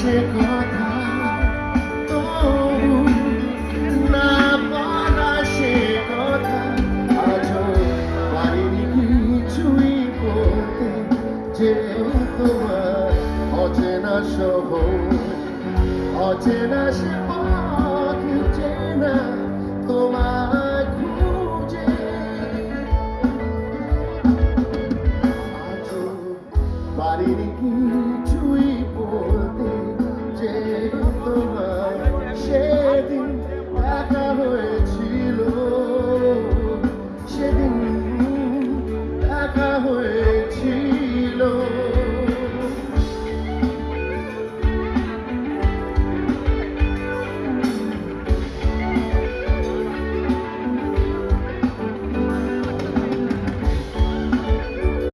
সে কথা তবু না বলা সে কথা আজও পারিনি কিছুই বলতে যে তোমার অচেনা শহর অচেনা সে পথ চেনা তোমার